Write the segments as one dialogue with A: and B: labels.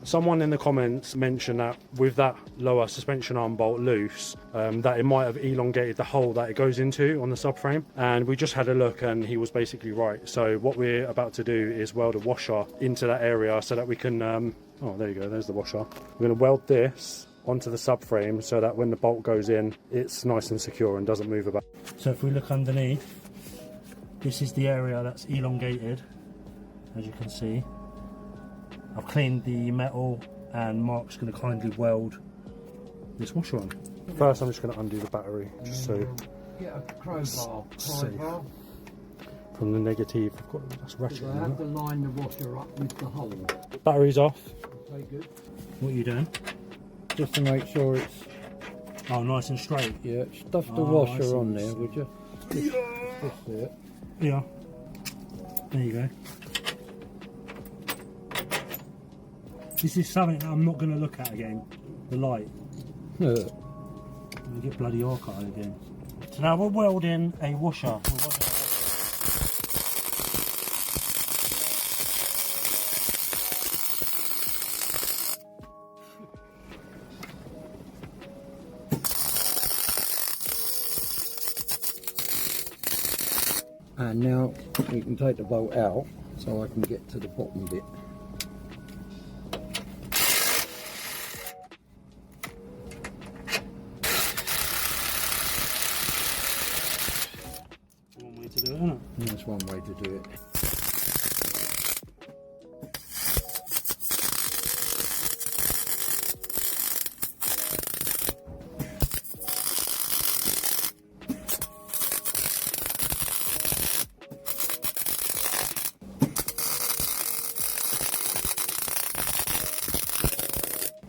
A: Someone in the comments mentioned that with that lower suspension arm bolt loose, that it might have elongated the hole that it goes into on the subframe, and we just had a look and he was basically right. So what we're about to do is weld a washer into that area so that we can, oh there you go, there's the washer. We're going to weld this onto the subframe so that when the bolt goes in, it's nice and secure and doesn't move about. So if we look underneath, this is the area that's elongated, as you can see. I've cleaned the metal and Mark's going to kindly weld this washer on. First I'm just going to undo the battery, just so
B: get a crowbar
A: from the negative. I've got, that's ratchet.
B: I have to line the washer up with the hole.
A: Battery's off.
B: Okay, good.
A: What are you doing?
B: Just to make sure it's...
A: Oh, nice and straight.
B: Yeah, stuff the washer on there, would you? Just there.
A: Yeah. There you go. This is something that I'm not going to look at again. The light.
B: Yeah.
A: We get bloody archive again. So now we're welding a washer.
B: And now we can take the bolt out so I can get to the bottom bit.
A: One way to do it, isn't it?
B: And that's one way to do it.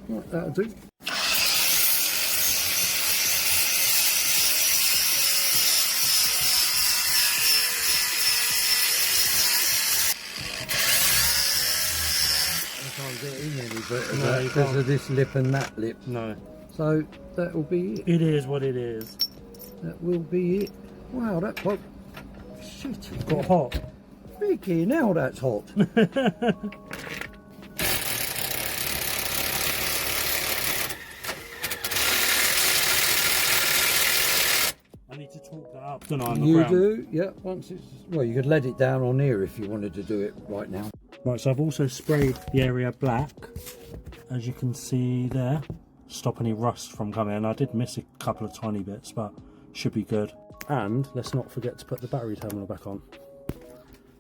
B: Right, that'll do. I can't get in any better
A: No,
B: because of this lip and that lip.
A: No.
B: So that will be it.
A: It is what it is.
B: That will be it. Wow, that pop. Shit.
A: It's got hot.
B: Freaking hell, that's hot.
A: I need to torque that up, don't I, on the
B: You
A: ground?
B: do, yeah. Once it's, well, you could let it down on here if you wanted to do it right now.
A: Right, so I've also sprayed the area black, as you can see there. Stop any rust from coming in. I did miss a couple of tiny bits, but should be good. And let's not forget to put the battery terminal back on.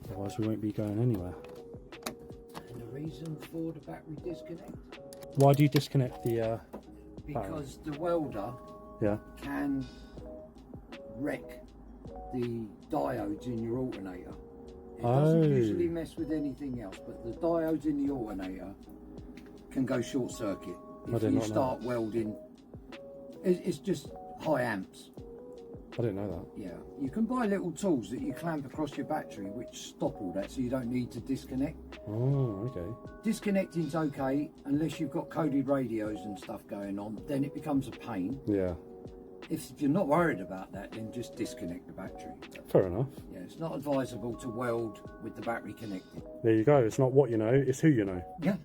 A: Otherwise we won't be going anywhere.
B: And the reason for the battery disconnect?
A: Why do you disconnect the
B: Because the welder can wreck the diodes in your alternator. It doesn't usually mess with anything else, but the diodes in the alternator can go short circuit if you start welding. It's just high amps.
A: I didn't know that.
B: Yeah, you can buy little tools that you clamp across your battery which stop all that, so you don't need to disconnect.
A: Oh, okay.
B: Disconnecting's okay unless you've got coded radios and stuff going on, then it becomes a pain.
A: Yeah.
B: If you're not worried about that, then just disconnect the battery.
A: Fair enough.
B: Yeah, it's not advisable to weld with the battery connected.
A: There you go. It's not what you know, it's who you know.
B: Yeah.